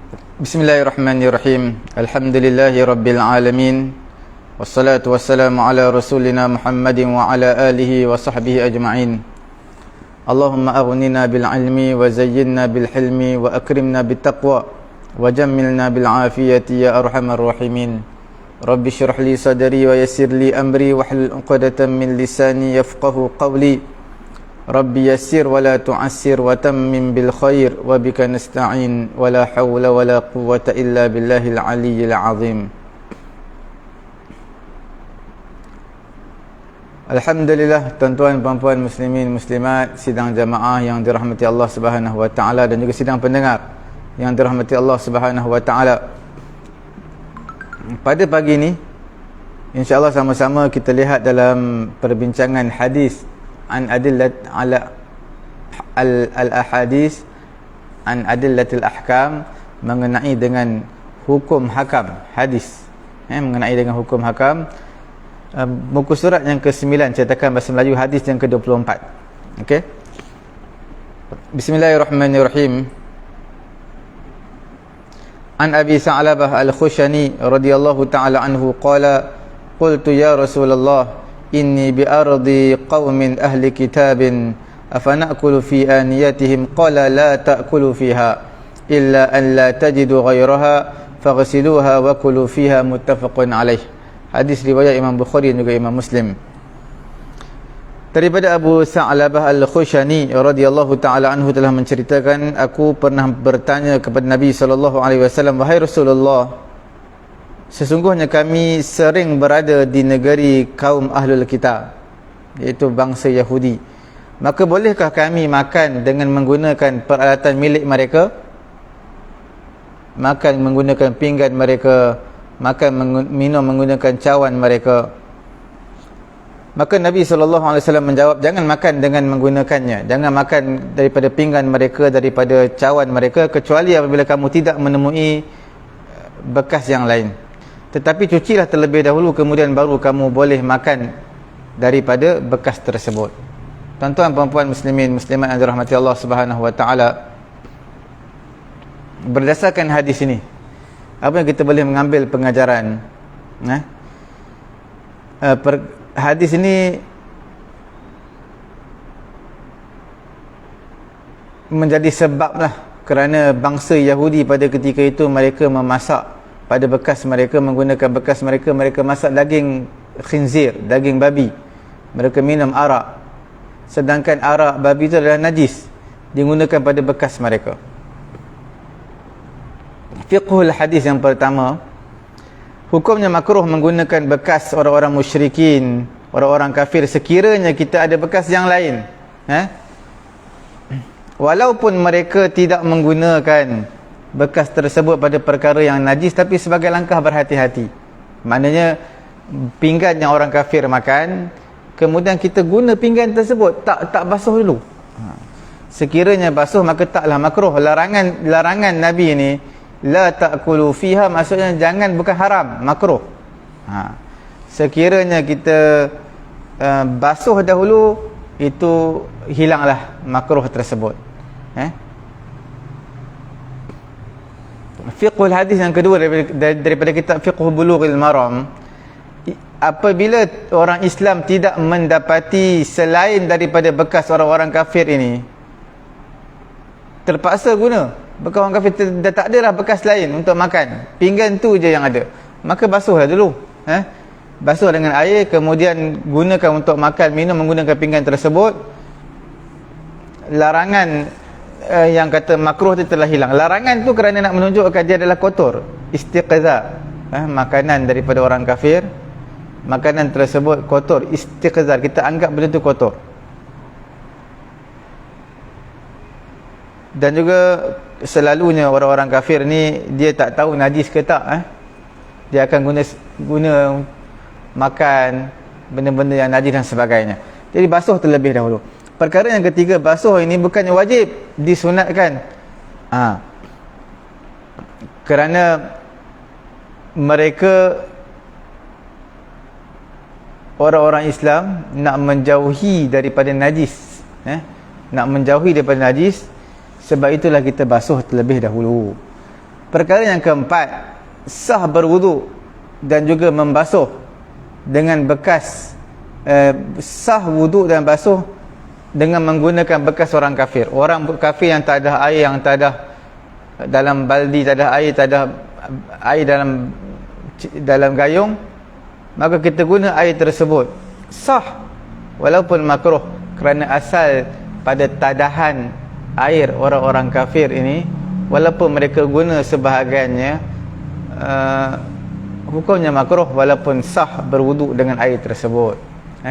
Bismillahirrahmanirrahim. Alhamdulillahi rabbil alamin. Wassalatu wassalamu ala rasulina Muhammadin wa ala alihi wa sahbihi ajma'in. Allahumma aghnina bil ilmi wa zayyinna bil hilmi wa akrimna bit taqwa wa jammilna bil afiyati ya arhamar rahimin. Rabbi shrah li sadri wa yassir li amri wahlul 'uqdatam min lisani yafqahu qawli. Rabbi yassir wa la tu'assir wa tammim bil khair wa bika nasta'in wa la hawla wa la quwwata illa billahil aliyyil azim. Alhamdulillah, tuan-tuan puan-puan muslimin muslimat, sidang jamaah yang dirahmati Allah Subhanahu wa taala dan juga sidang pendengar yang dirahmati Allah Subhanahu wa taala. Pada pagi ini insya-Allah sama-sama kita lihat dalam perbincangan hadis an adillat ala al-ahadis an adillatil ahkam, mengenai dengan hukum hakam hadis, mengenai dengan hukum hakam. Muka surat yang ke-9 cetakan bahasa Melayu, hadis yang ke-24. Okey, bismillahirrahmanirrahim. An Abi Sa'labah al-Khushani radhiyallahu ta'ala anhu qala qultu ya Rasulullah inni bi ardi qaumin ahli kitabin afana'kulu fi aniyatihim qala la ta'kulu fiha illa an la tajidu ghayraha faghsiluha wa kulu fiha, muttafaqun alaih. Hadis riwayat Imam Bukhari dan juga Imam Muslim. Daripada Abu Sa'labah al-Khushani radhiyallahu ta'ala anhu telah menceritakan, aku pernah bertanya kepada Nabi SAW, wahai Rasulullah, sesungguhnya kami sering berada di negeri kaum Ahlul Kitab, iaitu bangsa Yahudi. Maka bolehkah kami makan dengan menggunakan peralatan milik mereka? Makan menggunakan pinggan mereka, minum menggunakan cawan mereka. Maka Nabi SAW menjawab, jangan makan dengan menggunakannya, jangan makan daripada pinggan mereka, daripada cawan mereka, kecuali apabila kamu tidak menemui bekas yang lain. Tetapi cucilah terlebih dahulu, kemudian baru kamu boleh makan daripada bekas tersebut. Tuan-tuan puan-puan muslimin muslimat yang dirahmati Allah Subhanahu wa taala, berdasarkan hadis ini, apa yang kita boleh mengambil pengajaran? Hadis ini menjadi sebablah kerana bangsa Yahudi pada ketika itu mereka memasak pada bekas mereka, menggunakan bekas mereka, mereka masak daging khinzir, daging babi. Mereka minum arak, sedangkan arak babi itu adalah najis, digunakan pada bekas mereka. Fiqhul hadis yang pertama, hukumnya makruh menggunakan bekas orang-orang musyrikin, orang-orang kafir, sekiranya kita ada bekas yang lain. Walaupun mereka tidak menggunakan bekas tersebut pada perkara yang najis, tapi sebagai langkah berhati-hati. Maknanya pinggan yang orang kafir makan, kemudian kita guna pinggan tersebut, tak basuh dulu. Sekiranya basuh maka taklah makruh. Larangan Nabi ini, la ta'kulu fiha, maksudnya jangan, bukan haram, makruh. Sekiranya kita basuh dahulu, itu hilanglah makruh tersebut. Fiqhul hadis yang kedua daripada kitab Fiqh Bulughil Maram, apabila orang Islam tidak mendapati selain daripada bekas orang-orang kafir ini, terpaksa guna bekas orang kafir, dah tak adalah bekas lain untuk makan, pinggan tu je yang ada, maka basuhlah dulu. Basuh dengan air, kemudian gunakan untuk makan, minum menggunakan pinggan tersebut. Larangan yang kata makruh itu telah hilang. Larangan tu kerana nak menunjukkan dia adalah kotor, istiqza, makanan daripada orang kafir, makanan tersebut kotor, istiqzar, kita anggap benda tu kotor. Dan juga selalunya orang-orang kafir ni dia tak tahu najis ke tak, dia akan guna makan benda-benda yang najis dan sebagainya. Jadi basuh terlebih dahulu. Perkara yang ketiga, basuh ini bukannya wajib, disunatkan. Kerana mereka orang-orang Islam nak menjauhi daripada najis, nak menjauhi daripada najis. Sebab itulah kita basuh terlebih dahulu. Perkara yang keempat, sah berwuduk dan juga membasuh dengan bekas sah wuduk dan basuh dengan menggunakan bekas orang kafir. Orang kafir yang tak ada air, yang tak ada dalam baldi, tak ada air, tak ada air dalam gayung, maka kita guna air tersebut, sah walaupun makruh, kerana asal pada tadahan air orang-orang kafir ini, walaupun mereka guna sebahagiannya, hukumnya makruh walaupun sah berwuduk dengan air tersebut,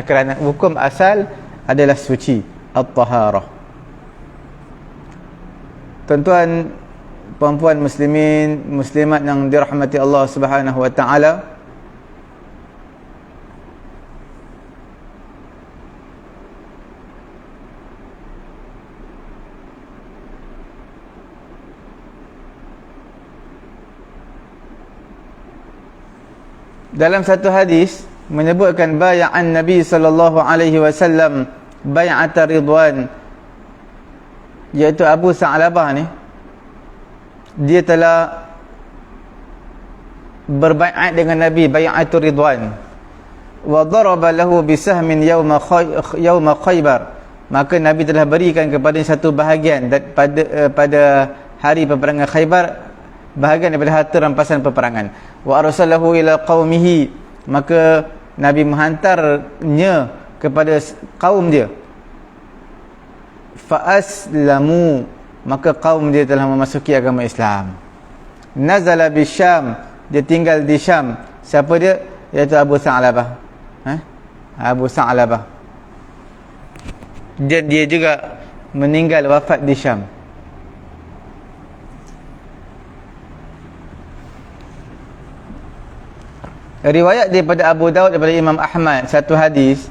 kerana hukum asal adalah suci, at-taharah. Tuan-tuan, puan-puan muslimin, muslimat yang dirahmati Allah Subhanahu wa taala, dalam satu hadis menyebutkan bay'an Nabi sallallahu alaihi wasallam bay'at ridwan, iaitu Abu Sa'labah ni, dia telah berbaiat dengan Nabi bai'atur ridwan, wa daraba lahu bisahmin yauma Khaybar, maka Nabi telah berikan kepada satu bahagian pada hari peperangan Khaybar, bahagian daripada harta rampasan peperangan. Wa arsalahu ila qaumihi, maka Nabi menghantarnya kepada kaum dia. Fa aslamu, maka kaum dia telah memasuki agama Islam. Nazala bi Syam, dia tinggal di Syam. Siapa dia? Iaitu Abu Sa'labah. Abu Sa'labah. Dan dia juga meninggal wafat di Syam. Riwayat daripada Abu Daud, daripada Imam Ahmad, satu hadis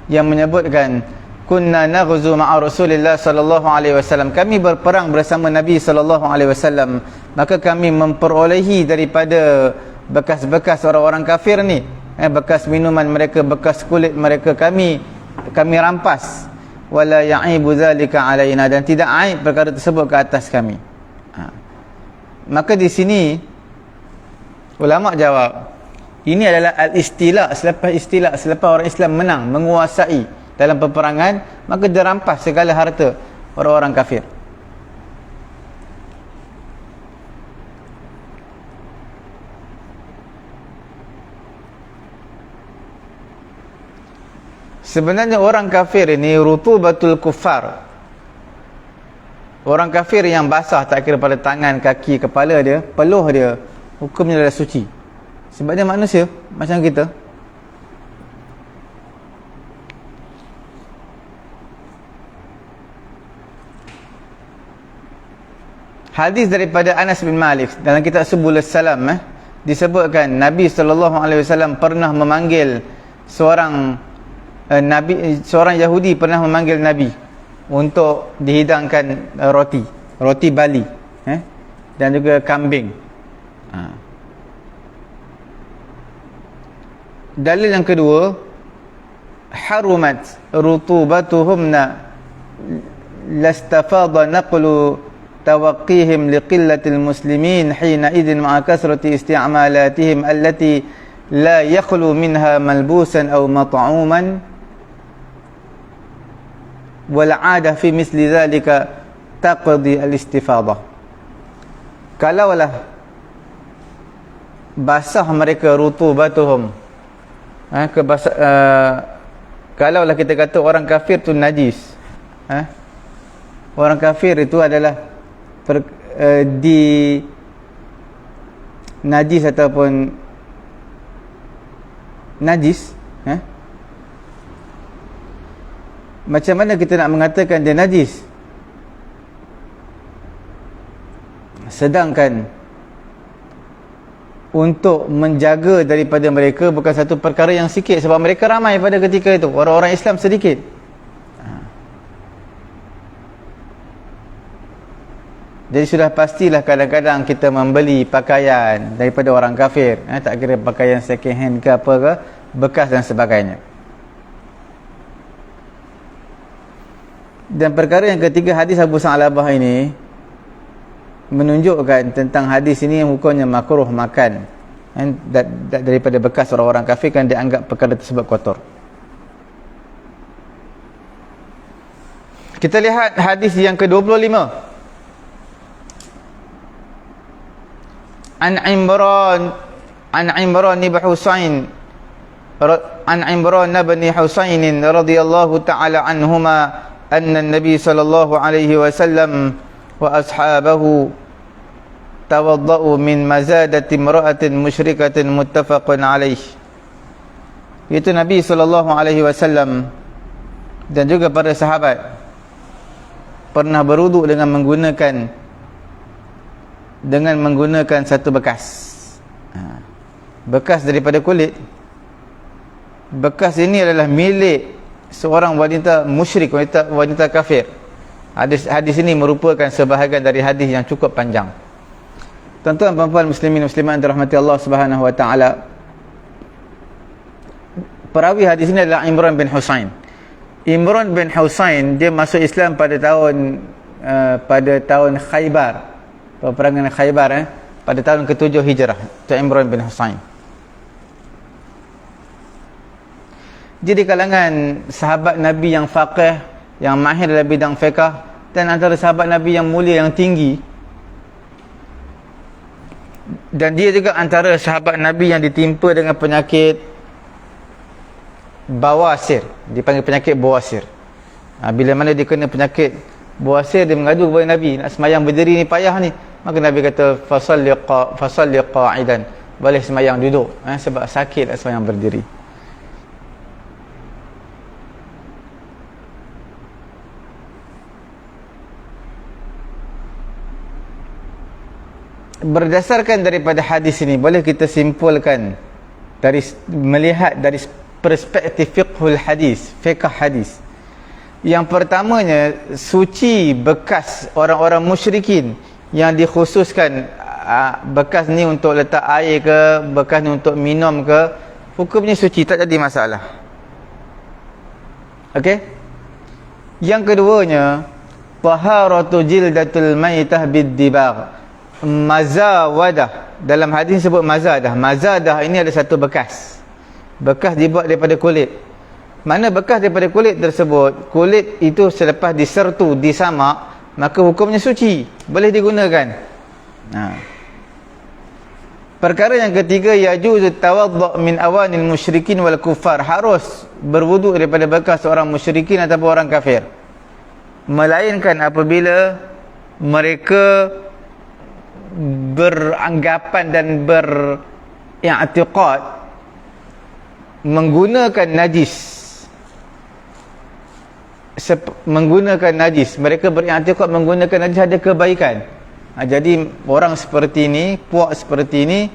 yang menyebutkan kunna naghzu ma'a Rasulillah sallallahu alaihi wasallam, kami berperang bersama Nabi sallallahu alaihi wasallam, maka kami memperolehi daripada bekas-bekas orang-orang kafir ni, bekas minuman mereka, bekas kulit mereka, kami rampas. Wala ya'ibu zalika alaina, dan tidak aib perkara tersebut ke atas kami. Maka di sini ulama jawab, ini adalah al-istilah, selepas orang Islam menang, menguasai dalam peperangan, maka dia rampas segala harta orang-orang kafir. Sebenarnya orang kafir ini rutubatul kufar. Orang kafir yang basah, tak kira pada tangan, kaki, kepala dia, peluh dia, hukumnya adalah suci. Sebab dia manusia macam kita. Hadis daripada Anas bin Malik dalam kitab Subulus Salam, disebutkan Nabi SAW pernah memanggil seorang Yahudi pernah memanggil Nabi untuk dihidangkan roti Bali, dan juga kambing. Dalil yang kedua, harumat rutubatuhumna lastafadha naqlu tawaqihim liqillatil muslimin hina idin ma'a kasrati isti'malatihim allati la yakhlu minha malbusan aw mat'uman wal 'adah fi misli dhalika taqdi al-istifadha. Kalaulah basah mereka rutubatuhum, kalaulah kita kata orang kafir tu najis, orang kafir itu adalah di najis ataupun najis, macam mana kita nak mengatakan dia najis, sedangkan untuk menjaga daripada mereka bukan satu perkara yang sikit, sebab mereka ramai pada ketika itu, orang-orang Islam sedikit. Jadi sudah pastilah kadang-kadang kita membeli pakaian daripada orang kafir, tak kira pakaian second hand ke apa ke, bekas dan sebagainya. Dan perkara yang ketiga, hadis Abu Sa'labah ini menunjukkan tentang hadis ini hukumnya makruh makan daripada bekas orang-orang kafir kan dianggap perkara tersebut kotor. Kita lihat hadis yang ke-25. An Imran bin Husain radhiyallahu ta'ala anhuma anna an-nabiy sallallahu alaihi wasallam wa ashabahu tawaddau min mazadati imra'atin musyrikatin muttafaqun alaih. Itu Nabi sallallahu alaihi wasallam dan juga para sahabat pernah berwuduk dengan menggunakan satu bekas. Bekas daripada kulit. Bekas ini adalah milik seorang wanita musyrik, wanita kafir. Hadis ini merupakan sebahagian dari hadis yang cukup panjang. Tuan-tuan dan puan muslimin muslimat dirahmati Allah Subhanahu wa taala. Perawi hadis ini adalah Imran bin Husain. Imran bin Husain dia masuk Islam pada tahun Khaybar, peperangan Khaybar pada tahun ke-7 Hijrah. Itu Imran bin Husain. Jadi kalangan sahabat Nabi yang faqih, yang mahir dalam bidang fiqh, dan antara sahabat Nabi yang mulia, yang tinggi. Dan dia juga antara sahabat Nabi yang ditimpa dengan penyakit bawasir, dipanggil penyakit bawasir. Bila mana dia kena penyakit bawasir, dia mengadu kepada Nabi, nak semayang berdiri ni payah ni. Maka Nabi kata fasalli qa'idan, boleh semayang duduk, sebab sakit nak semayang berdiri. Berdasarkan daripada hadis ini, boleh kita simpulkan melihat dari perspektif fiqhul hadis, fiqh hadis. Yang pertamanya, suci bekas orang-orang musyrikin yang dikhususkan bekas ni untuk letak air ke, bekas ni untuk minum ke, hukumnya suci, tak jadi masalah. Okey? Yang keduanya, taharatu jildatul maitah bid-dibagh. Mazawadah, dalam hadis sebut mazadah. Mazadah ini ada satu bekas dibuat daripada kulit. Mana bekas daripada kulit tersebut, kulit itu selepas disertu, disamak, maka hukumnya suci, boleh digunakan. Perkara yang ketiga, yajuzu tawaddu' min awanil musyrikin wal kuffar. Harus berwuduk daripada bekas orang musyrikin ataupun orang kafir, melainkan apabila mereka beranggapan dan beri'tiqad menggunakan najis, mereka beri'tiqad menggunakan najis ada kebaikan. Jadi orang seperti ini, puak seperti ini,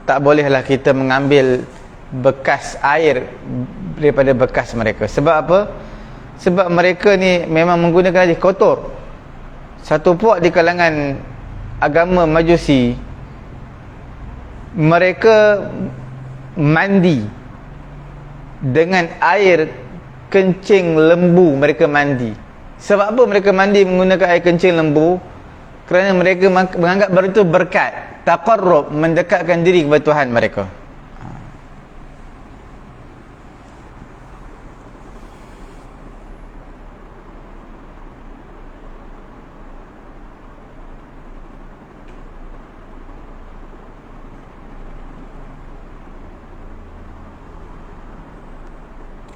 tak bolehlah kita mengambil bekas air daripada bekas mereka. Sebab apa? Sebab mereka ni memang menggunakan najis kotor. Satu puak di kalangan agama Majusi, mereka mandi dengan air kencing lembu. Mereka mandi. Sebab apa mereka mandi menggunakan air kencing lembu? Kerana mereka menganggap bahawa itu berkat, taqarrub, mendekatkan diri kepada Tuhan mereka.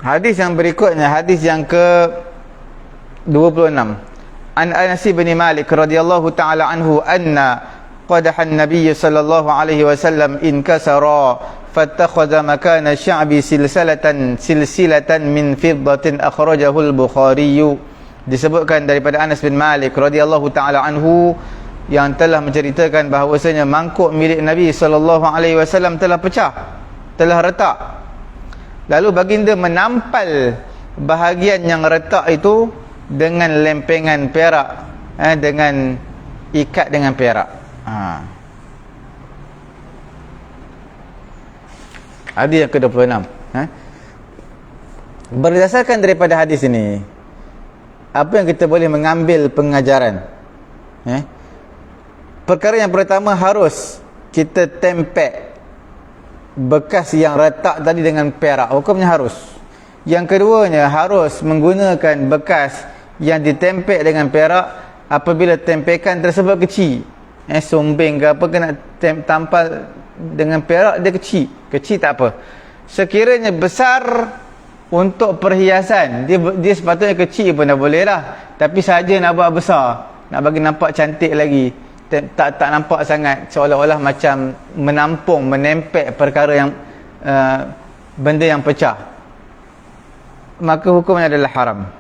Hadis yang berikutnya, hadis yang ke-26. An Anas bin Malik radhiyallahu ta'ala anhu anna qadaha an-nabiy sallallahu alaihi wasallam inkasara fattakhadha makana sya'bi silsilatan min fiddatin akhrajahu al-Bukhari. Disebutkan daripada Anas bin Malik radhiyallahu ta'ala anhu yang telah menceritakan bahawasanya mangkuk milik Nabi sallallahu alaihi wasallam telah pecah, telah retak. Lalu baginda menampal bahagian yang retak itu dengan lempengan perak, dengan ikat dengan perak. Hadis yang ke-26. Berdasarkan daripada hadis ini, apa yang kita boleh mengambil pengajaran? Perkara yang pertama, harus kita tempek bekas yang retak tadi dengan perak. Hukumnya harus. Yang keduanya, harus menggunakan bekas yang ditempek dengan perak apabila tempekan tersebut kecil. Sombeng ke apa, kena tampal dengan perak, dia kecil. Kecil tak apa. Sekiranya besar untuk perhiasan, dia sepatutnya kecil pun dah boleh lah. Tapi saja nak buat besar, nak bagi nampak cantik lagi, tak nampak sangat, seolah-olah macam menampung, menempel perkara yang benda yang pecah, maka hukumnya adalah haram.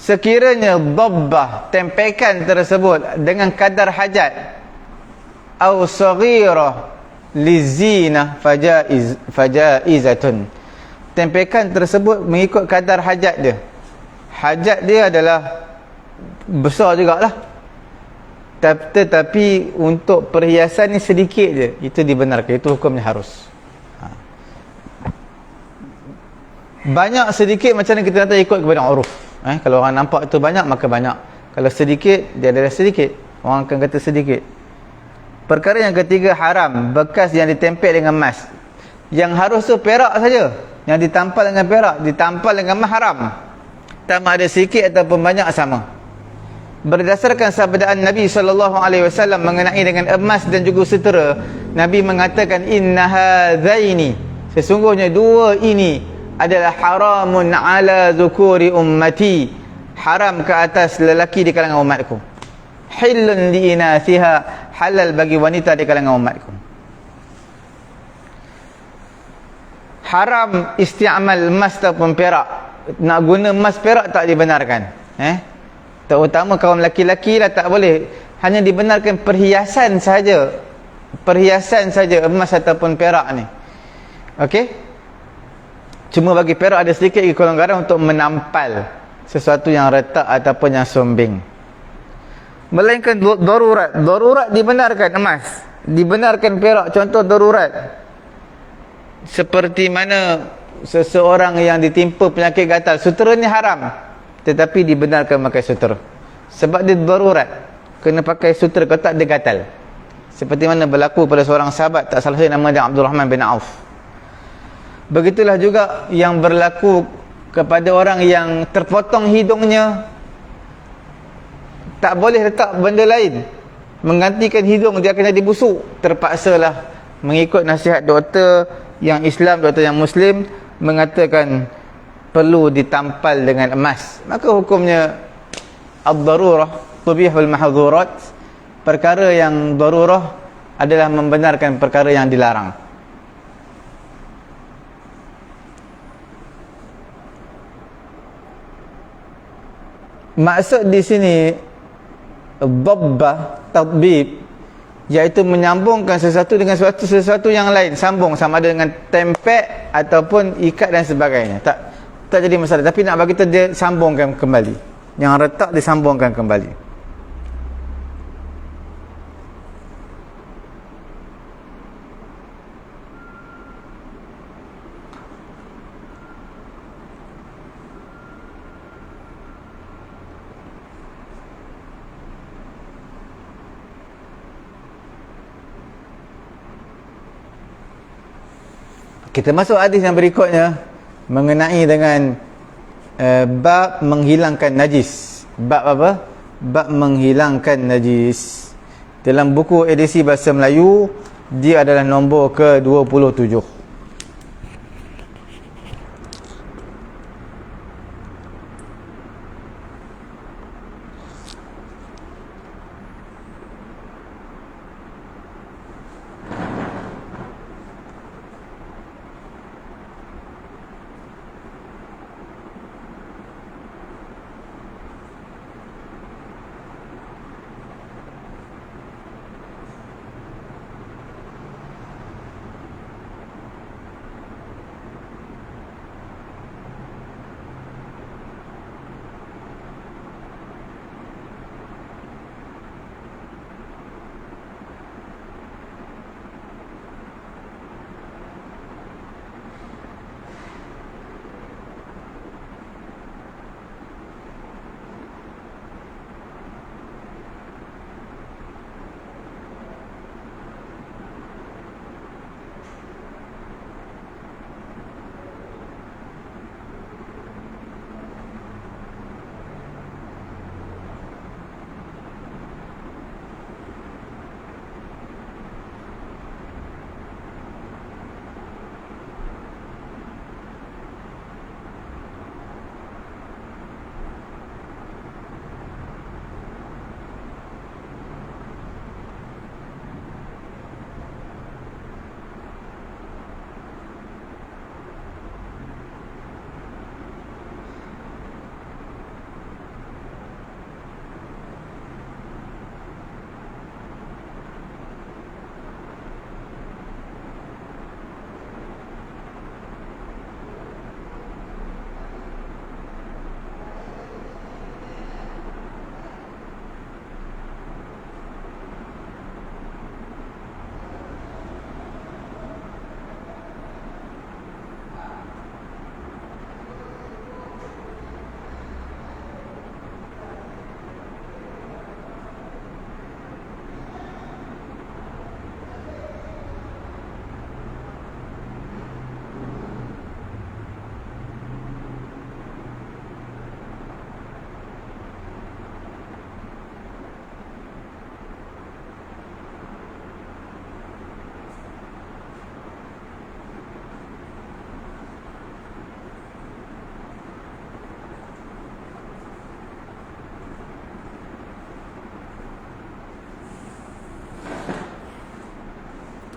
Sekiranya dhabbah, tempekan tersebut dengan kadar hajat, au saghirah lizina fajaizatun, tempekan tersebut mengikut kadar hajat dia. Hajat dia adalah besar jugalah, tetapi untuk perhiasan ni sedikit je, itu dibenarkan, itu hukumnya harus. Banyak sedikit macam mana kita nak ikut kepada uruf. Kalau orang nampak tu banyak, maka banyak. Kalau sedikit, dia adalah sedikit, orang akan kata sedikit. Perkara yang ketiga, haram bekas yang ditempel dengan emas. Yang harus tu perak saja, yang ditampal dengan perak, ditampal dengan emas haram. Tak ada sedikit ataupun banyak, sama. Berdasarkan sabdaan Nabi SAW mengenai dengan emas dan juga sutera, Nabi mengatakan, inna hadzaini, sesungguhnya dua ini adalah haramun ala zukuri ummati, haram ke atas lelaki di kalangan umatku. Hillun li inathiha, halal bagi wanita di kalangan umatku. Haram isti'amal emas ataupun perak. Nak guna emas perak tak dibenarkan. Terutama kaum lelaki-lelaki lah tak boleh. Hanya dibenarkan perhiasan saja. Perhiasan saja emas ataupun perak ni. Okey? Cuma bagi perak ada sedikit kelonggaran untuk menampal sesuatu yang retak ataupun yang sombeng. Melainkan darurat. Darurat dibenarkan emas, dibenarkan perak. Contoh darurat, seperti mana seseorang yang ditimpa penyakit gatal, sutera ni haram, tetapi dibenarkan pakai sutera sebab dia darurat, kena pakai sutera, kalau tak dia gatal. Seperti mana berlaku pada seorang sahabat, tak salah saya nama dia Abdul Rahman bin Auf. Begitulah juga yang berlaku kepada orang yang terpotong hidungnya, tak boleh letak benda lain menggantikan hidung, dia akan jadi busuk. Terpaksalah mengikut nasihat doktor yang Islam, doktor yang Muslim, mengatakan perlu ditampal dengan emas. Maka hukumnya ad-darurah tubihul mahdhurat, perkara yang darurah adalah membenarkan perkara yang dilarang. Maksud di sini dhabbah, tadbib, iaitu menyambungkan sesuatu dengan sesuatu yang lain, sambung, sama ada dengan tempek ataupun ikat dan sebagainya. Tak jadi masalah, tapi nak bagi tu dia sambungkan kembali, yang retak disambungkan kembali. Kita masuk hadis yang berikutnya mengenai dengan bab menghilangkan najis. Bab apa? Bab menghilangkan najis. Dalam buku edisi bahasa Melayu, dia adalah nombor ke-27.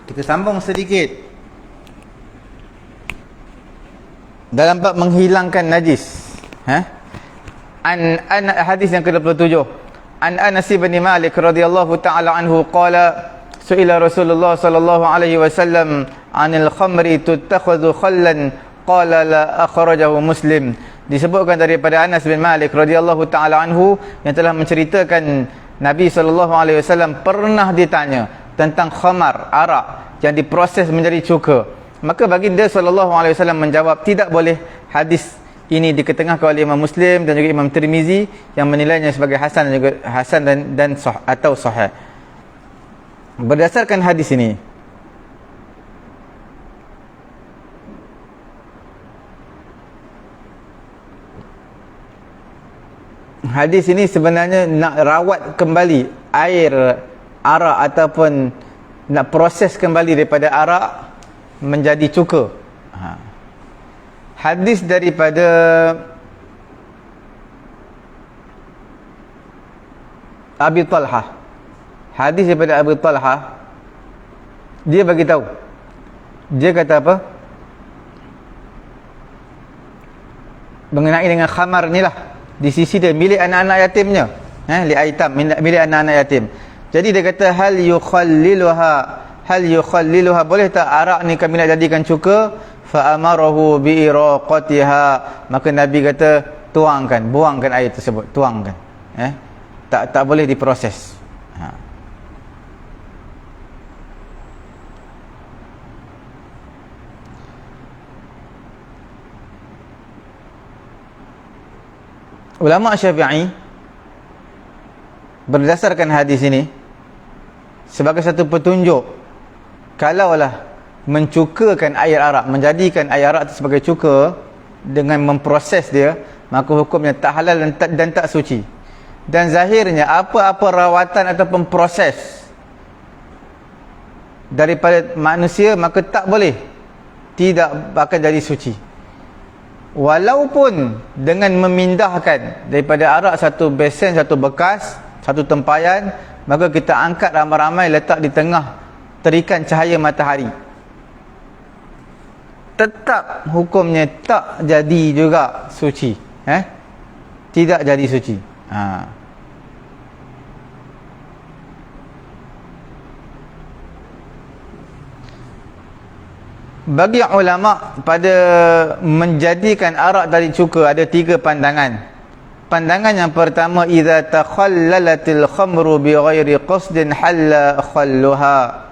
Kita sambung sedikit dalam bab menghilangkan najis. Hadis yang ke-27. An Anas bin Malik radhiyallahu ta'ala anhu qala su'ila Rasulullah sallallahu alaihi wasallam 'anil khamri tuttakhadhu khallan qala la, akhrajahu Muslim. Disebutkan daripada Anas bin Malik radhiyallahu ta'ala anhu yang telah menceritakan Nabi sallallahu alaihi wasallam pernah ditanya tentang khamar, arak yang diproses menjadi cuka. Maka baginda sallallahu alaihi wasallam menjawab, tidak boleh. Hadis ini diketengahkan oleh Imam Muslim dan juga Imam Tirmizi yang menilainya sebagai hasan dan juga hasan dan atau sahih. Berdasarkan hadis ini, sebenarnya nak rawat kembali air arak ataupun nak proses kembali daripada arak menjadi cuka. Hadis daripada Abi Talha. Hadis daripada Abi Talha, dia bagi tahu. Dia kata apa? Mengenai dengan khamar ni lah, di sisi dia milik anak-anak yatimnya. Li aitam, milik anak-anak yatim. Jadi dia kata hal yukhalliluha, boleh tak arak ni kami nak jadikan cuka? Fa amarahu bi iraqatiha, maka Nabi kata buangkan air tersebut, tuangkan. Tak boleh diproses. Ulama Syafi'i berdasarkan hadis ini sebagai satu petunjuk, kalaulah mencukakan air arak, menjadikan air arak itu sebagai cuka dengan memproses dia, maka hukumnya tak halal dan tak suci. Dan zahirnya apa-apa rawatan ataupun proses daripada manusia, maka tak boleh, tidak akan jadi suci. Walaupun dengan memindahkan daripada arak satu besen, satu bekas, satu tempayan, maka kita angkat ramai-ramai letak di tengah terikan cahaya matahari, tetap hukumnya tak jadi juga suci. Tidak jadi suci. Bagi ulama pada menjadikan arak dari cuka ada 3 pandangan. Pandangan yang pertama, idza takhallalatil khamru bighairi qasdin halla khalluha.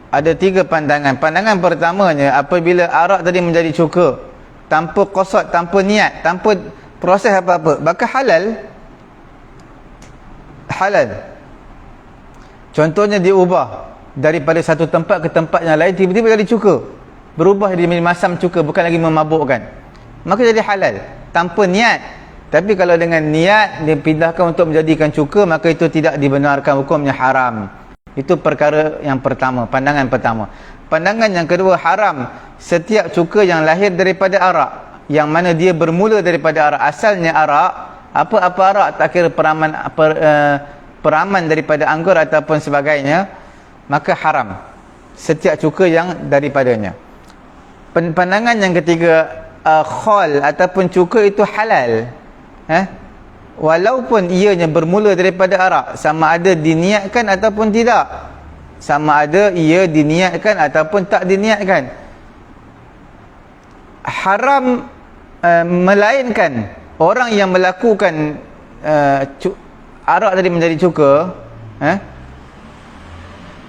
Ada 3 pandangan. Pandangan pertamanya, apabila arak tadi menjadi cuka tanpa qasad, tanpa niat, tanpa proses apa-apa, maka halal. Contohnya dia ubah daripada satu tempat ke tempat yang lain, tiba-tiba jadi cuka, berubah jadi masam cuka, bukan lagi memabukkan, maka jadi halal tanpa niat. Tapi kalau dengan niat dia pindahkan untuk menjadikan cuka, maka itu tidak dibenarkan, hukumnya haram. Itu perkara yang pertama, pandangan pertama. Pandangan yang kedua, haram setiap cuka yang lahir daripada arak, yang mana dia bermula daripada arak, asalnya arak, apa-apa arak, tak kira peraman daripada anggur ataupun sebagainya, maka haram setiap cuka yang daripadanya. Pandangan yang ketiga, khal ataupun cuka itu halal, walaupun ianya bermula daripada arak, sama ada diniatkan ataupun tidak, sama ada ia diniatkan ataupun tak diniatkan. Haram melainkan orang yang melakukan arak tadi menjadi cuka,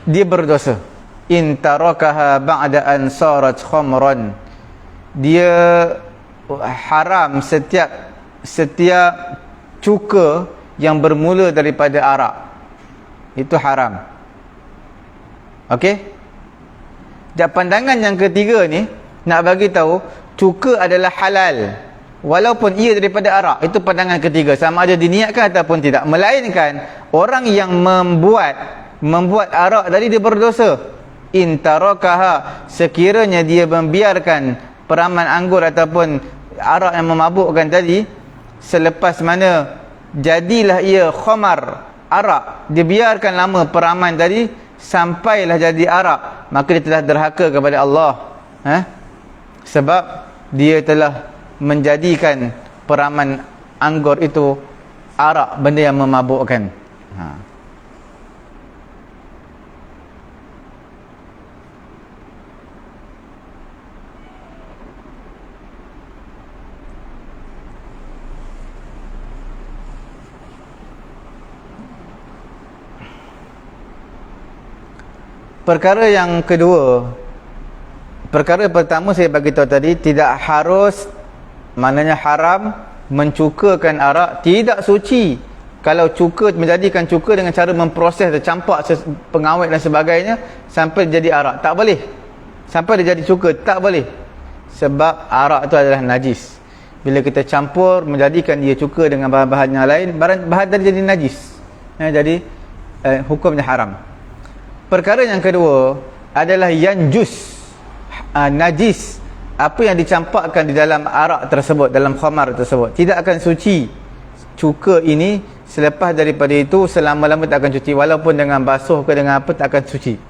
dia berdosa. In tarakaha ba'da an sarat khamran, dia haram setiap cuka yang bermula daripada arak, itu haram. Okey? Dan pandangan yang ketiga ni nak bagi tahu cuka adalah halal walaupun ia daripada arak. Itu pandangan ketiga, sama ada diniatkan ataupun tidak. Melainkan orang yang membuat arak tadi dia berdosa. In tarakaha, sekiranya dia membiarkan peraman anggur ataupun arak yang memabukkan tadi, selepas mana jadilah ia khamar, arak, dia biarkan lama peraman tadi, sampailah jadi arak, maka dia telah derhaka kepada Allah. Sebab dia telah menjadikan peraman anggur itu arak, benda yang memabukkan. Perkara yang kedua, perkara pertama saya bagi tahu tadi, tidak harus, maknanya haram mencukakan arak, tidak suci. Kalau cuka, menjadikan cuka dengan cara memproses, campak pengawet dan sebagainya sampai jadi arak, tak boleh. Sampai dia jadi cuka, tak boleh. Sebab arak itu adalah najis. Bila kita campur, menjadikan dia cuka dengan bahan-bahan yang lain, bahan tadi jadi najis. Jadi hukumnya haram. Perkara yang kedua adalah yanjus, najis. Apa yang dicampakkan di dalam arak tersebut, dalam khamar tersebut, tidak akan suci. Cuka ini selepas daripada itu selama-lama tak akan suci, walaupun dengan basuh ke dengan apa tak akan suci.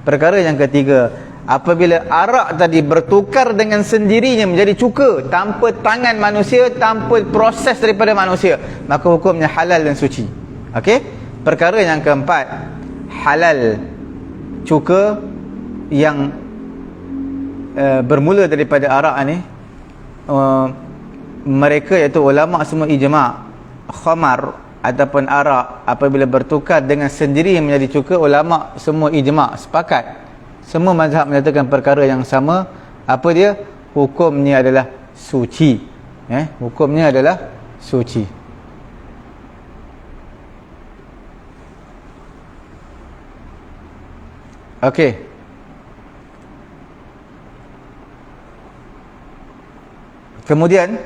Perkara yang ketiga, apabila arak tadi bertukar dengan sendirinya menjadi cuka tanpa tangan manusia, tanpa proses daripada manusia, maka hukumnya halal dan suci. Okey? Perkara yang keempat, halal cuka yang bermula daripada arak ni, mereka iaitu ulama semua ijma', khamar ataupun arak apabila bertukar dengan sendiri menjadi cuka, ulama semua ijma', sepakat, semua mazhab menyatakan perkara yang sama. Apa dia? Hukumnya adalah suci. Hukumnya adalah suci. Okey. Kemudian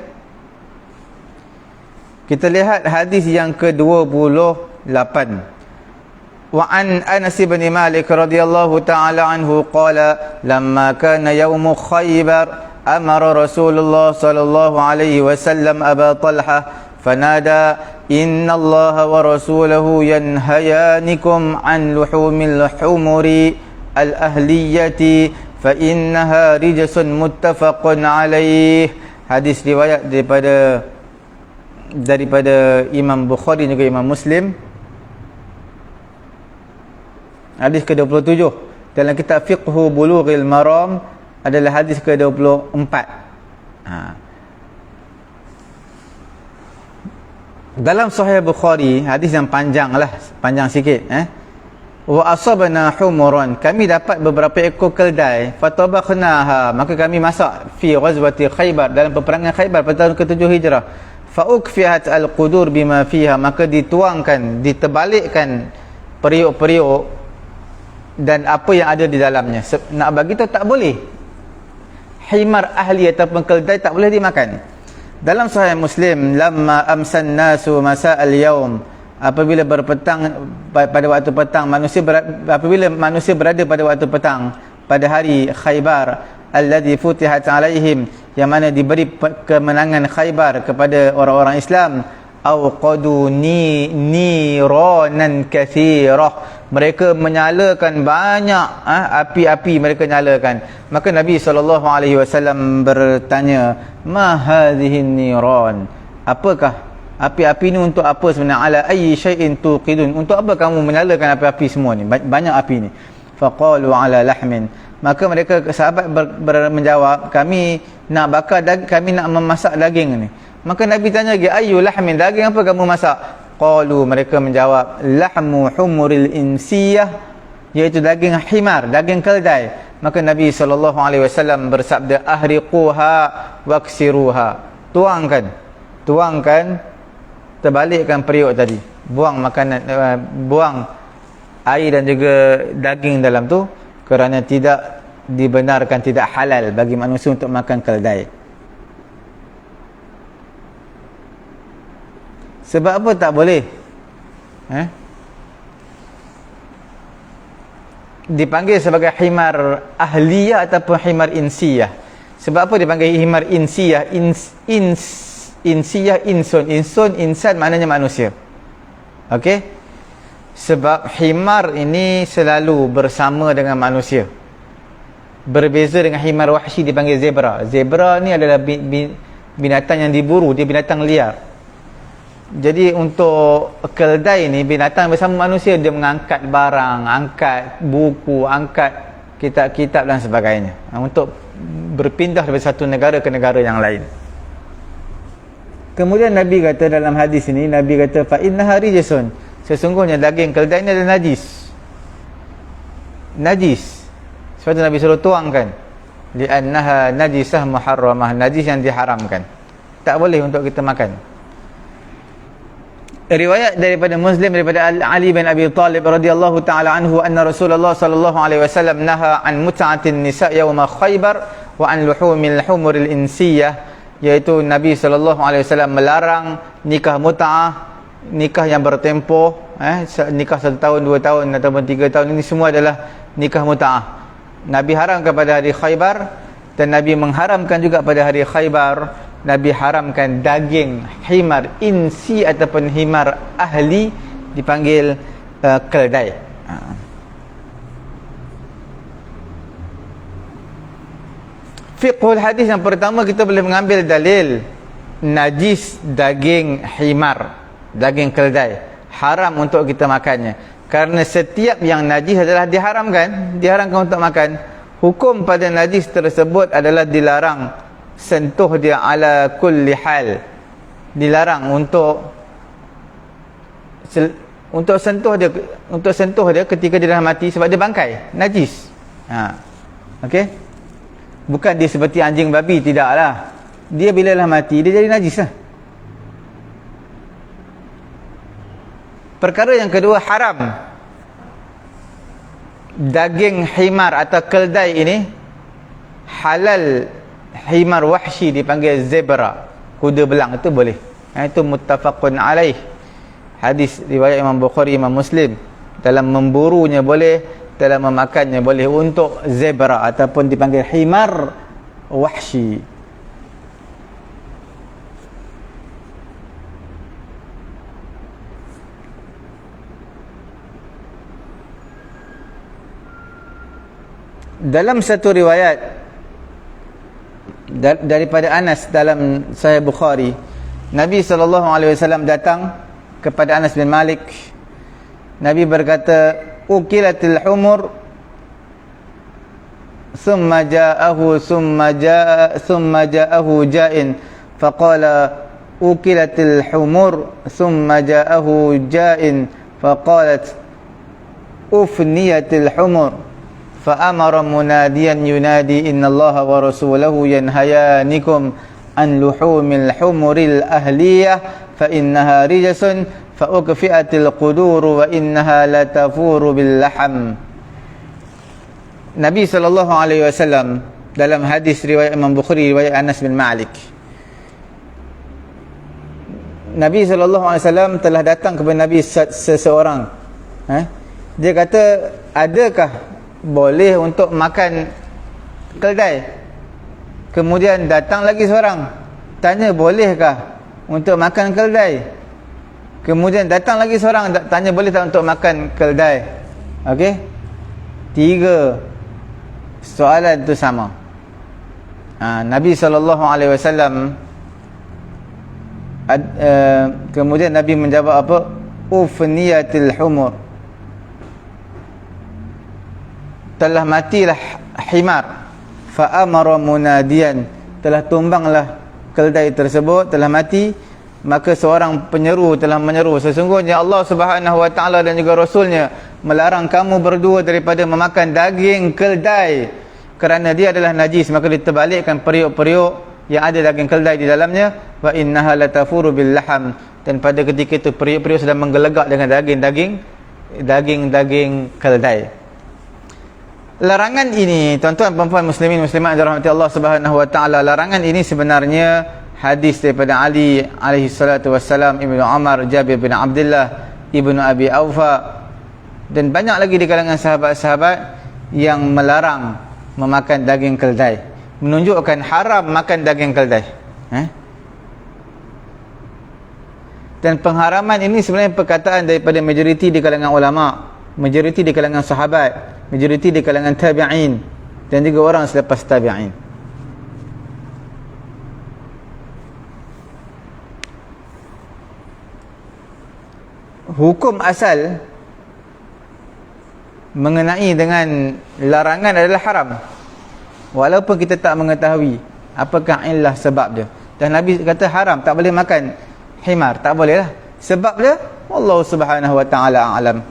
kita lihat hadis yang ke-28. Wa an Anas bin Malik radhiyallahu ta'ala anhu qala lamma kana yawm Khaybar amara Rasulullah sallallahu alaihi wasallam Aba Talha fanada inna Allah wa rasulahu yanhayanikum an luhumil humuri al-ahliyati fa innaha rijsun muttafaqun alaih. Hadis riwayat daripada Imam Bukhari dan juga Imam Muslim. Hadis ke-27 dalam kitab Fiqhu Bulughil Maram adalah hadis ke-24. Dalam Sahih Bukhari, hadis yang panjang sikit, wa asabna humuran, kami dapat beberapa ekor keldai, fatabakhnaha, maka kami masak fi ghazwati Khaybar, dalam peperangan Khaybar pada tahun ke-7 Hijrah. Fa ukfihat al-qudur bima fiha, maka dituangkan, diterbalikkan periuk-periuk dan apa yang ada di dalamnya. Nak bagi tahu tak boleh. Himar ahli ataupun keldai tak boleh dimakan. Dalam Sahih Muslim, lamma amsan nasu masa'al yaum, apabila berpetang pada waktu petang, apabila manusia berada pada waktu petang pada hari Khaybar, alladhi futihat alaihim, yang mana diberi kemenangan Khaybar kepada orang-orang Islam, awqadu niranan kathirah, mereka menyalakan banyak api-api, mereka nyalakan. Maka Nabi SAW bertanya, ma hadhihi niran, apakah api-api ni, untuk apa sebenarnya? Ala ayyi syai'in tuqidun, untuk apa kamu menyalakan api-api semua ni, banyak api ni? Faqalu ala lahmin, maka mereka sahabat menjawab, kami nak bakar daging, kami nak memasak daging ni. Maka Nabi tanya lagi, ayyu lahmin, daging apa kamu masak? Qalu, mereka menjawab, lahmu humuril insiyah, iaitu daging himar, daging keldai. Maka Nabi SAW bersabda, ahriquha waksiruha, tuangkan, terbalikkan periuk tadi, buang makanan, buang air dan juga daging dalam tu, kerana tidak dibenarkan, tidak halal bagi manusia untuk makan keldai. Sebab apa tak boleh? Dipanggil sebagai himar ahliyah ataupun himar insiyah. Sebab apa dipanggil himar insiyah? Insiyah, insun, insan maknanya manusia. Okey? Sebab himar ini selalu bersama dengan manusia. Berbeza dengan himar wahsy dipanggil zebra. Zebra ni adalah binatang yang diburu, dia binatang liar. Jadi untuk keldai ni binatang bersama manusia, dia mengangkat barang, angkat buku, angkat kitab-kitab dan sebagainya, untuk berpindah dari satu negara ke negara yang lain. Kemudian Nabi kata dalam hadis ini, Nabi kata fa innaha rijsun, sesungguhnya daging keldai ni adalah najis. Najis. Sebab tu Nabi suruh tuangkan, li'annaha najisah muharramah, najis yang diharamkan, tak boleh untuk kita makan. Riwayat daripada Muslim daripada Ali bin Abi Talib radhiyallahu taala anhu anna Rasulullah sallallahu alaihi wasallam naha an mut'atin nisa yauma Khaybar wa an luhumil humuril insiyah, iaitu Nabi sallallahu alaihi wasallam melarang nikah mut'ah, nikah yang bertempoh, nikah 1 tahun, 2 tahun ataupun 3 tahun, ini semua adalah nikah mut'ah. Nabi haramkan pada hari Khaybar, dan Nabi mengharamkan juga pada hari Khaybar, Nabi haramkan daging himar insi ataupun himar ahli, dipanggil keldai. Fiqhul hadis yang pertama, kita boleh mengambil dalil najis daging himar, daging keldai, haram untuk kita makannya. Kerana setiap yang najis adalah diharamkan untuk makan. Hukum pada najis tersebut adalah dilarang sentuh dia ala kulli hal. Dilarang untuk sentuh dia ketika dia dah mati, sebab dia bangkai, najis. Okey. Bukan dia seperti anjing babi, tidaklah. Dia bila dah mati, dia jadi najis lah. Perkara yang kedua, haram daging himar atau keldai ini. Halal himar wahsy dipanggil zebra, kuda belang, itu boleh. Itu muttafaqun alaih. Hadis riwayat Imam Bukhari, Imam Muslim. Dalam memburunya boleh, dalam memakannya boleh, untuk zebra ataupun dipanggil himar wahsy. Dalam satu riwayat daripada Anas dalam Sahih Bukhari, Nabi SAW datang kepada Anas bin Malik. Nabi berkata, ukilatil humur thumma ja'ahu ja'in faqala ukilatil humur thumma ja'ahu ja'in faqalat ufniyatil humur فأمر مناديا ينادي إن الله ورسوله ينهيانكم عن لحوم الحمر الأهلية فإنها رجس فأكفئت القدور وإنها لتفور باللحم. Nabi SAW dalam hadis riwayat Imam Bukhari, riwayat Anas bin Malik, Nabi SAW telah datang kepada Nabi seseorang. Dia kata, adakah boleh untuk makan keldai? Kemudian datang lagi seorang, tanya bolehkah untuk makan keldai? Kemudian datang lagi seorang, tanya boleh tak untuk makan keldai? Okey, 3 soalan itu sama. Nabi SAW kemudian Nabi menjawab apa? Ufniyatil humur, telah matilah himar. Fa'amara munadian, telah tumbanglah keldai tersebut, telah mati. Maka seorang penyeru telah menyeru, sesungguhnya Allah Subhanahu wa ta'ala dan juga Rasulnya melarang kamu berdua daripada memakan daging keldai, kerana dia adalah najis. Maka diterbalikkan periuk-periuk yang ada daging keldai di dalamnya. Wa innaha latafuru bil laham, dan pada ketika itu periuk-periuk sedang menggelegak dengan daging keldai. Larangan ini, tuan-tuan perempuan muslimin muslimat yang dirahmati Allah Subhanahu wa taala, larangan ini sebenarnya hadis daripada Ali alaihi salatu wassalam, Ibnu Umar, Jabir bin Abdullah, Ibnu Abi Aufa, dan banyak lagi di kalangan sahabat-sahabat yang melarang memakan daging keldai, menunjukkan haram makan daging keldai. Dan pengharaman ini sebenarnya perkataan daripada majoriti di kalangan ulama, majoriti di kalangan sahabat, majoriti di kalangan tabi'in, dan juga orang selepas tabi'in. Hukum asal mengenai dengan larangan adalah haram, walaupun kita tak mengetahui apakah illah sebab dia. Dan Nabi kata haram, tak boleh makan himar, tak boleh lah. Sebab dia Allah Subhanahu wa ta'ala a'lam.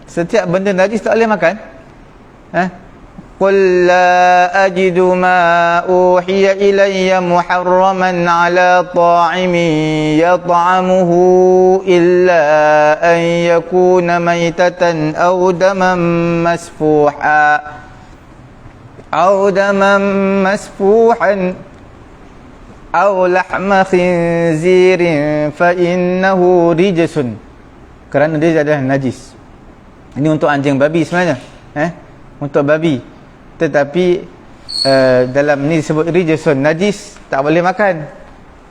Setiap benda najis tak boleh makan. Qul la ajidu ma uhiya ilayya muharraman ala ta'imin yat'amuhu illa an yakuna maytatan aw daman masfuhan aw lahma khinzirin fa innahu rijsun. Kerana dia adalah najis. Ini untuk anjing babi sebenarnya, untuk babi. Tetapi dalam ni disebut rijsun, najis, tak boleh makan.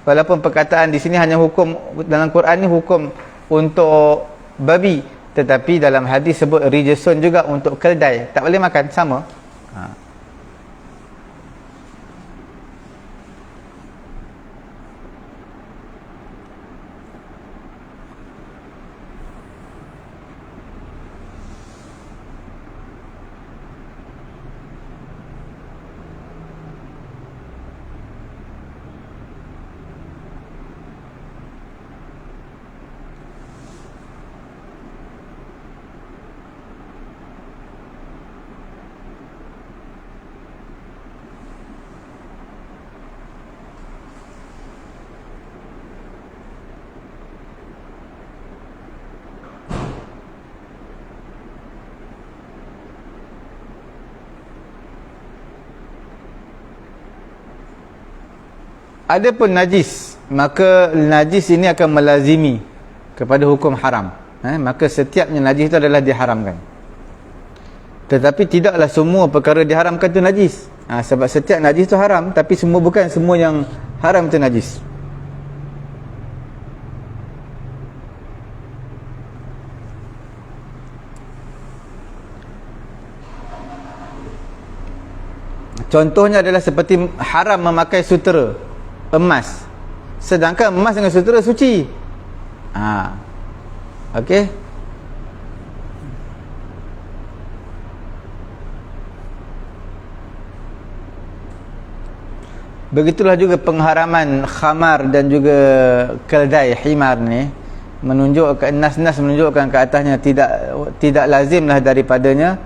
Walaupun perkataan di sini hanya hukum dalam Quran ni hukum untuk babi, tetapi dalam hadis sebut rijsun juga untuk keldai, tak boleh makan, sama. Adapun najis, maka najis ini akan melazimi kepada hukum haram. Maka setiapnya najis itu adalah diharamkan. Tetapi tidaklah semua perkara diharamkan itu najis. Sebab setiap najis itu haram, tapi bukan semua yang haram itu najis. Contohnya adalah seperti haram memakai sutera emas, sedangkan emas dengan sutera suci. Okey. Begitulah juga pengharaman khamar dan juga keldai, himar ni menunjukkan, nas-nas menunjukkan ke atasnya tidak lazimlah daripadanya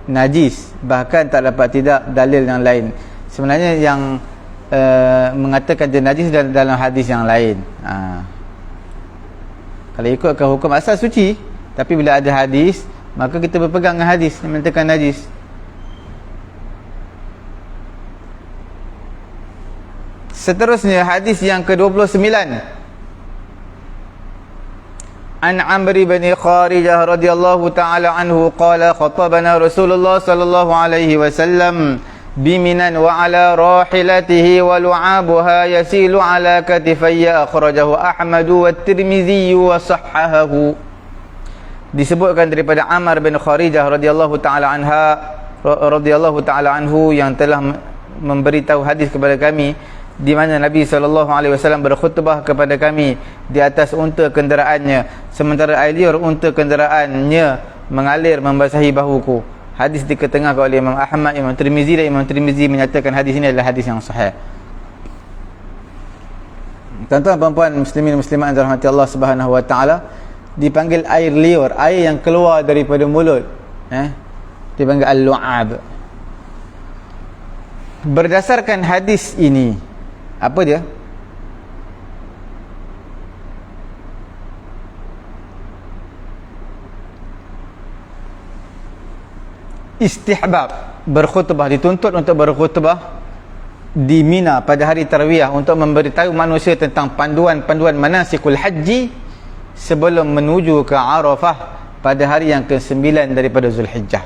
najis, bahkan tak dapat tidak dalil yang lain. Sebenarnya yang mengatakan dia najis dalam hadis yang lain. Kalau ikutkan hukum asal suci, tapi bila ada hadis, maka kita berpegang dengan hadis yang mengatakan najis. Seterusnya hadis yang ke-29, An Amr bin Kharijah radhiyallahu ta'ala anhu qala khatabana Rasulullah sallallahu alaihi wasallam biminan wa ala rahilatihi wa lu'abuha yasilu ala katifayya, akhrajahu Ahmadu wa Tirmizi wa sahhahahu. Disebutkan daripada Amr bin Kharijah radhiyallahu ta'ala anhu yang telah memberitahu hadis kepada kami, di mana Nabi SAW berkhutbah kepada kami di atas unta kenderaannya, sementara air liur unta kenderaannya mengalir membasahi bahuku. Hadis diketengahkan oleh Imam Ahmad, Imam Tirmizi, dan Imam Tirmizi menyatakan hadis ini adalah hadis yang sahih. Tuan-tuan dan puan muslimin muslimat yang dirahmati Allah Subhanahu wa taala, dipanggil air liur, air yang keluar daripada mulut, dipanggil al-lu'ab. Berdasarkan hadis ini, apa dia? Istihbab berkhutbah, dituntut untuk berkhutbah di Mina pada hari Tarwiyah untuk memberitahu manusia tentang panduan-panduan manasikul haji sebelum menuju ke Arafah pada hari yang ke-9 daripada Zulhijjah.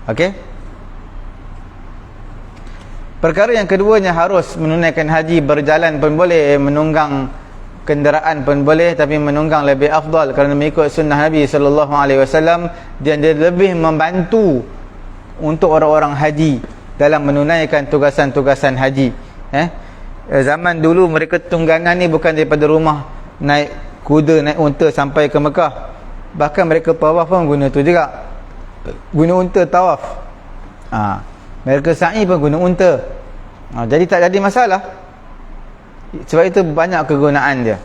Okey? Perkara yang keduanya, harus menunaikan haji, berjalan pun boleh, menunggang kenderaan pun boleh, tapi menunggang lebih afdal kerana mengikut sunnah Nabi SAW, dan dia lebih membantu untuk orang-orang haji dalam menunaikan tugasan-tugasan haji. Zaman dulu mereka tunggangan ni bukan daripada rumah naik kuda, naik unta sampai ke Mekah. Bahkan mereka tawaf pun guna tu juga, guna unta tawaf. Mereka sa'i pun guna unta. Jadi tak jadi masalah. Sebab itu banyak kegunaan dia.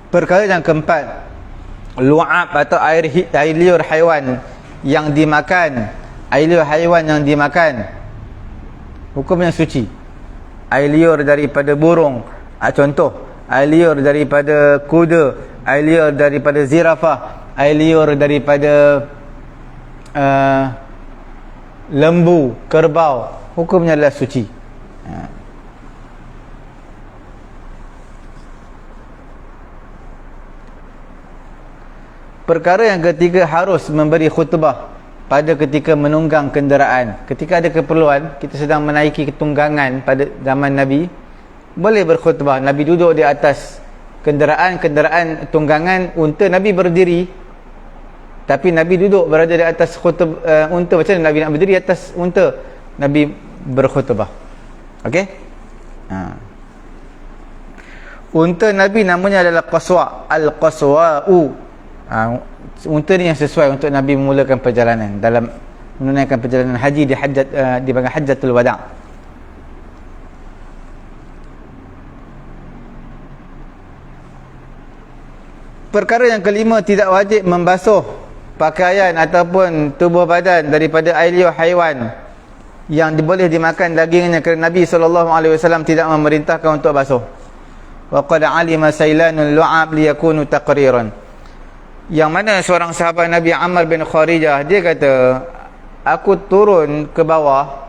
Perkara yang keempat, lu'ab atau air liur haiwan yang dimakan. Air liur haiwan yang dimakan, hukumnya suci. Air liur daripada burung, contoh, air liur daripada kuda, air liur daripada zirafah, air liur daripada lembu, kerbau, hukumnya adalah suci. Perkara yang ketiga, harus memberi khutbah pada ketika menunggang kenderaan. Ketika ada keperluan, kita sedang menaiki tunggangan pada zaman Nabi, boleh berkhutbah. Nabi duduk di atas kenderaan tunggangan unta, Nabi berdiri, tapi Nabi duduk berada di atas unta. Macam mana Nabi nak berdiri atas unta? Nabi berkhutbah. Okey? Unta Nabi namanya adalah qaswa, al-qaswa'u. Unta ni yang sesuai untuk Nabi memulakan perjalanan dalam menunaikan perjalanan haji di panggil Hajjatul Wada'. Perkara yang kelima, tidak wajib membasuh pakaian ataupun tubuh badan daripada air liur haiwan yang boleh dimakan dagingnya, kerana Nabi SAW tidak memerintahkan untuk basuh. Wa qad alima sailanul lu'ab liyakunu taqriran. Yang mana seorang sahabat Nabi, Ammar bin Kharijah, dia kata, aku turun ke bawah,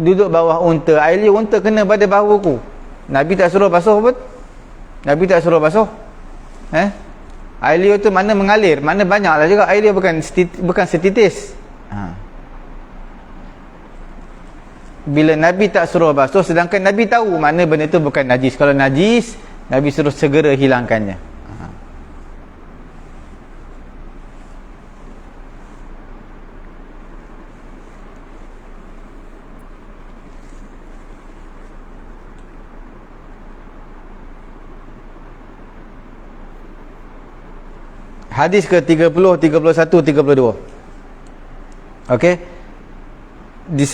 duduk bawah unta, air liur unta kena pada bahuku. Nabi tak suruh basuh pun. Nabi tak suruh basuh. Air liur tu mana mengalir, mana banyaklah juga air liur, bukan setitis. Bila Nabi tak suruh basuh, sedangkan Nabi tahu mana benda tu bukan najis. Kalau najis, Nabi suruh segera hilangkannya. Hadis ke 30, 31, 32. Okey. Disebut